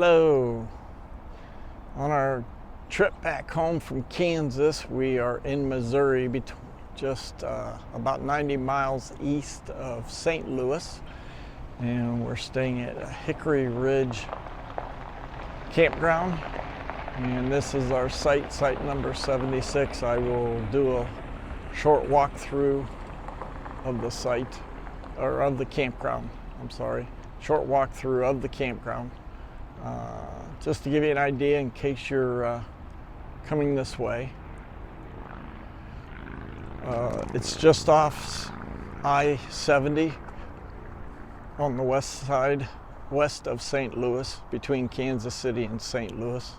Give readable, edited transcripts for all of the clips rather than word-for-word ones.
Hello. On our trip back home from Kansas, we are in Missouri, just about 90 miles east of St. Louis, and we're staying at a Hickory Ridge campground, and this is our site number 76. I will do a short walkthrough of the site, or of the campground, I'm sorry. Short walkthrough of the campground, just to give you an idea in case you're coming this way. It's just off I-70 on the west side, west of St. Louis, between Kansas City and St. Louis.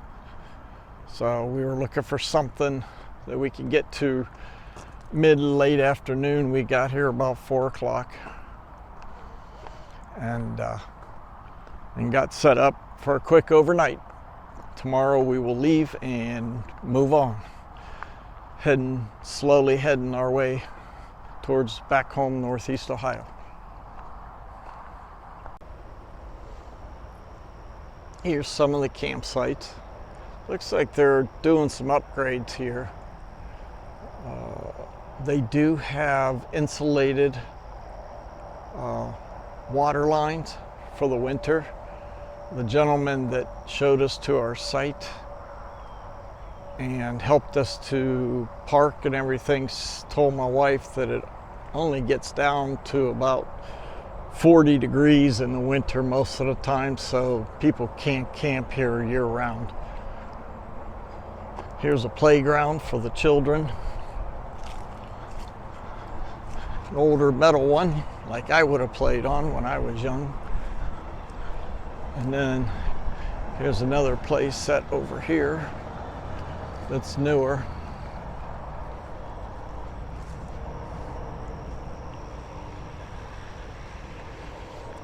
So we were looking for something that we could get to late afternoon. We got here about 4 o'clock. And got set up for a quick overnight. Tomorrow we will leave and move on, slowly heading our way towards back home, Northeast Ohio. Here's some of the campsites. Looks like they're doing some upgrades here. They do have insulated water lines for the winter. The gentleman that showed us to our site and helped us to park and everything told my wife that it only gets down to about 40 degrees in the winter most of the time, so people can't camp here year round. Here's a playground for the children. An older metal one, like I would have played on when I was young. And then here's another play set over here that's newer.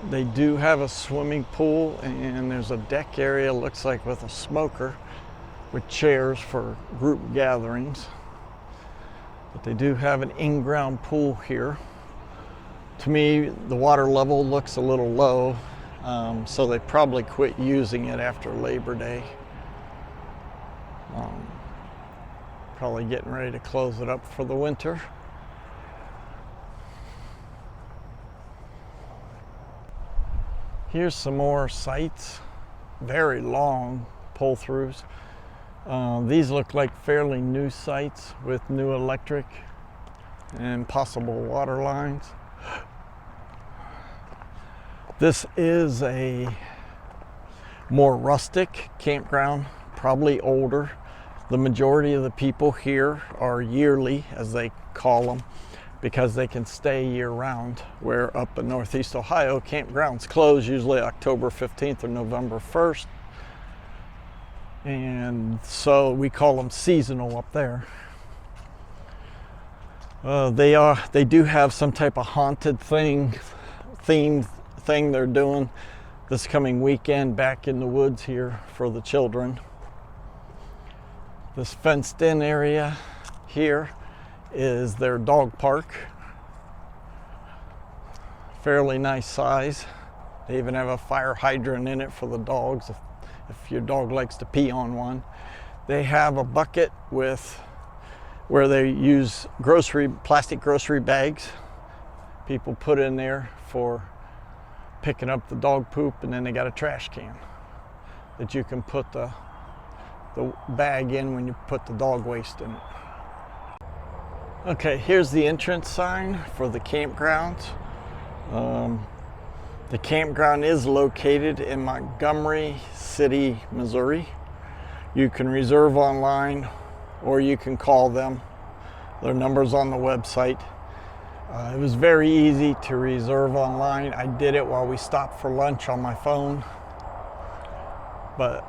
They do have a swimming pool, and there's a deck area, looks like, with a smoker with chairs for group gatherings. But they do have an in-ground pool here. To me, the water level looks a little low, so they probably quit using it after Labor Day. Probably getting ready to close it up for the winter. Here's some more sites, very long pull-throughs. These look like fairly new sites with new electric and possible water lines. This is a more rustic campground, probably older. The majority of the people here are yearly, as they call them, because they can stay year-round, where up in Northeast Ohio, campgrounds close usually October 15th or November 1st. And so we call them seasonal up there. They do have some type of haunted themed thing they're doing this coming weekend back in the woods here for the children. This fenced in area here is their dog park. Fairly nice size. They even have a fire hydrant in it for the dogs if your dog likes to pee on one. They have a bucket where they use plastic grocery bags. People put in there for picking up the dog poop, and then they got a trash can that you can put the bag in when you put the dog waste in it. Okay, here's the entrance sign for the campground. The campground is located in Montgomery City, Missouri. You can reserve online or you can call them. Their number's on the website. It was very easy to reserve online. I did it while we stopped for lunch on my phone. But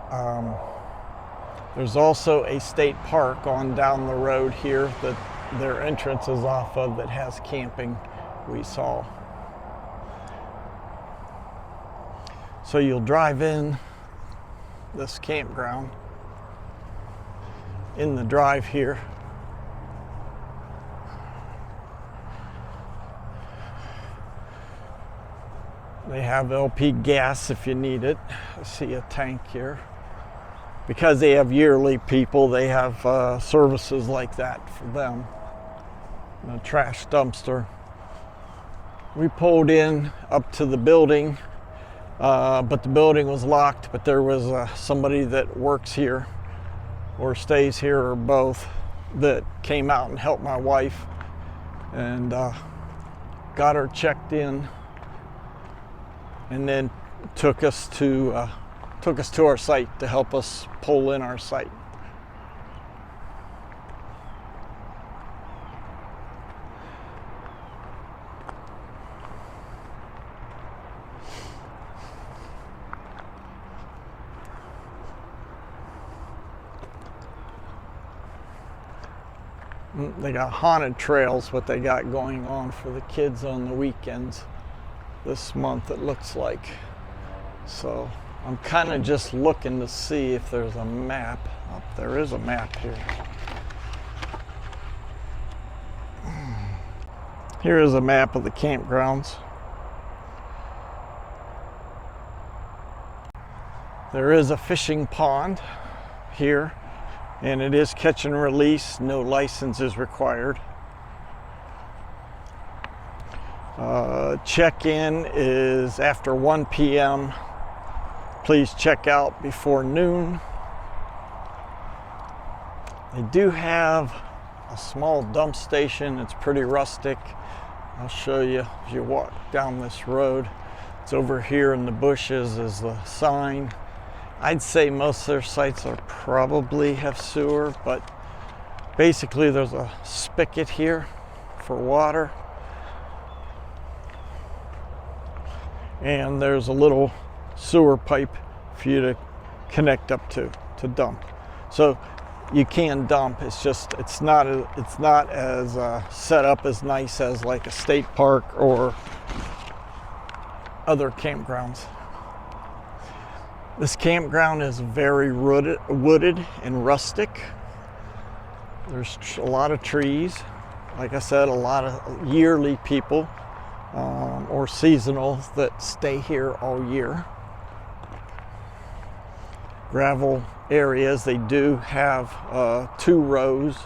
there's also a state park on down the road here that their entrance is off of that has camping, we saw. So you'll drive in this campground in the drive here. They have LP gas if you need it. I see a tank here. Because they have yearly people, they have services like that for them. And a trash dumpster. We pulled in up to the building, but the building was locked, but there was somebody that works here or stays here or both that came out and helped my wife and got her checked in, and then took us to our site to help us pull in our site. They got haunted trails, what they got going on for the kids on the weekends this month, it looks like. So I'm kind of just looking to see if there's a map. Oh, there is a map here. Here is a map of the campgrounds. There is a fishing pond here, and it is catch and release. No license is required. Check-in is after 1 p.m. Please check out before noon. They do have a small dump station. It's pretty rustic. I'll show you as you walk down this road. It's over here in the bushes is the sign. I'd say most of their sites are probably have sewer, but basically there's a spigot here for water. And there's a little sewer pipe for you to connect up to dump. So you can dump. It's just it's not as set up as nice as like a state park or other campgrounds. This campground is very wooded and rustic. There's a lot of trees. Like I said, a lot of yearly people or seasonal that stay here all year. Gravel areas, they do have 2 rows.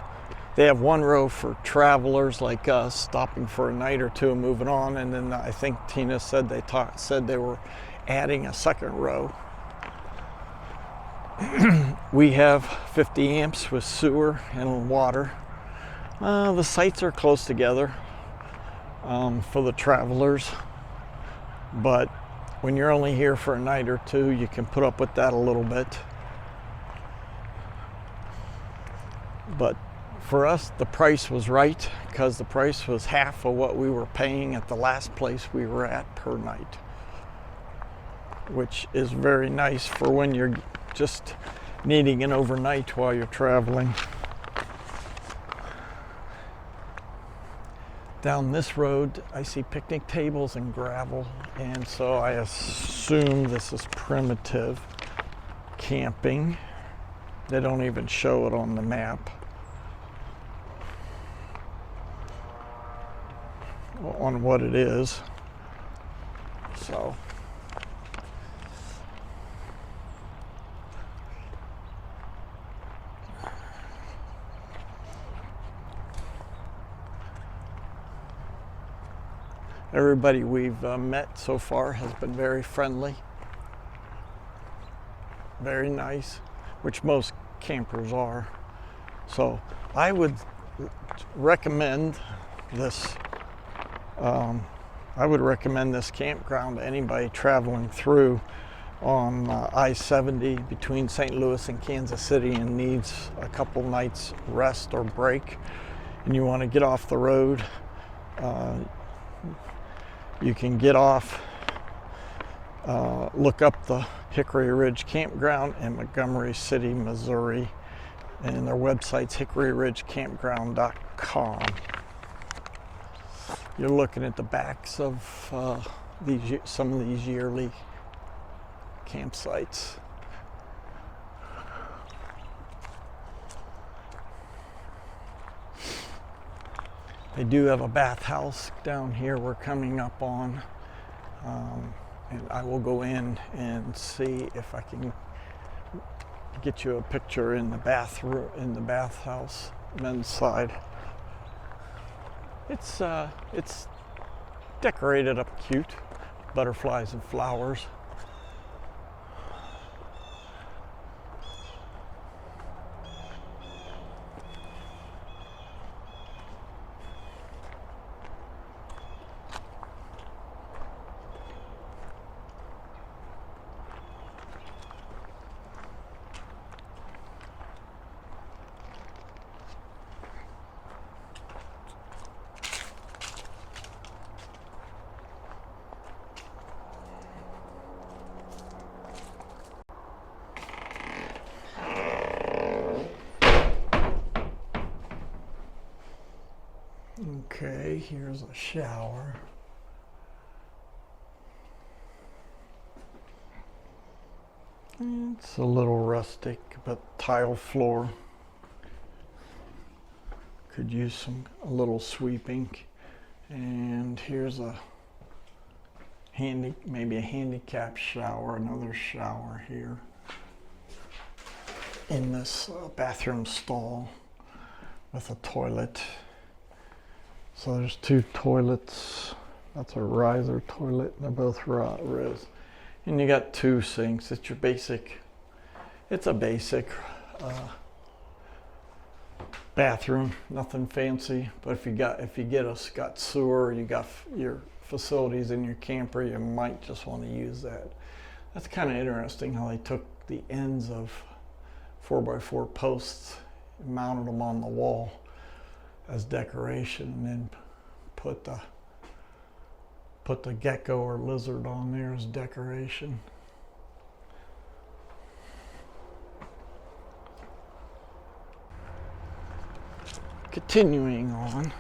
They have 1 row for travelers like us stopping for a night or two and moving on, and then I think Tina said they were adding a 2nd row. We have 50 amps with sewer and water. The sites are close together for the travelers, but when you're only here for a night or two, you can put up with that a little bit. But for us, the price was right because the price was half of what we were paying at the last place we were at per night, which is very nice for when you're just needing an overnight while you're traveling. Down this road, I see picnic tables and gravel, and so I assume this is primitive camping. They don't even show it on the map on what it is. So everybody we've met so far has been very friendly, very nice, which most campers are. So I would recommend this. I would recommend this campground to anybody traveling through on I-70 between St. Louis and Kansas City and needs a couple nights rest or break, and you want to get off the road. You can get off, look up the Hickory Ridge Campground in Montgomery City, Missouri, and their website's hickoryridgecampground.com. You're looking at the backs of some of these yearly campsites. They do have a bathhouse down here we're coming up on. and I will go in and see if I can get you a picture in the bathroom, in the bathhouse, men's side. It's decorated up cute, butterflies and flowers. Okay, here's a shower. It's a little rustic, but tile floor. Could use a little sweeping. And here's maybe a handicap shower, another shower here in this bathroom stall with a toilet. So there's two toilets. That's a riser toilet. They're both res. And you got two sinks. It's your basic. It's a basic bathroom. Nothing fancy. But if you got sewer, you got your facilities in your camper, you might just want to use that. That's kind of interesting how they took the ends of 4x4 posts and mounted them on the wall as decoration, and then put the gecko or lizard on there as decoration. Continuing on,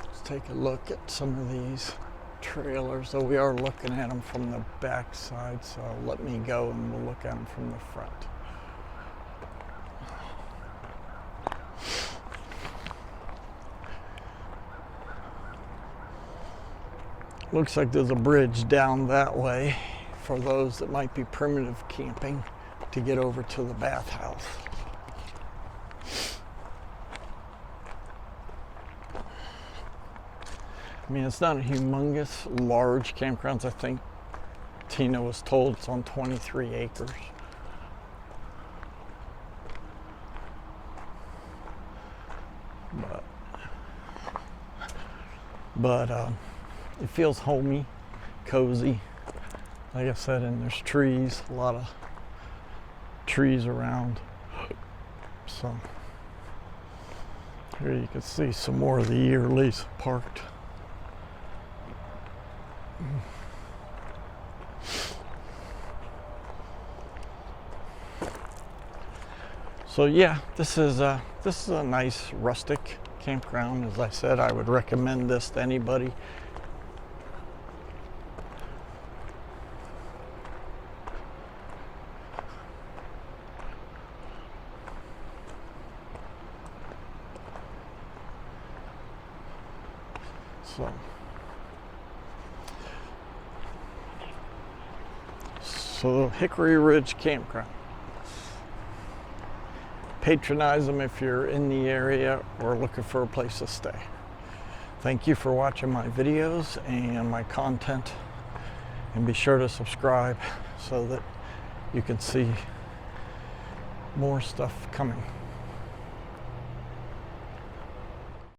let's take a look at some of these trailers. So we are looking at them from the back side, so let me go and we'll look at them from the front. Looks like there's a bridge down that way for those that might be primitive camping to get over to the bathhouse. I mean, it's not a humongous, large campground. I think Tina was told it's on 23 acres. But it feels homey, cozy. Like I said, and there's trees, a lot of trees around. So here you can see some more of the yearlies parked. So yeah, this is a nice rustic campground. As I said, I would recommend this to anybody. So Hickory Ridge Campground. Patronize them if you're in the area or looking for a place to stay. Thank you for watching my videos and my content, and be sure to subscribe so that you can see more stuff coming.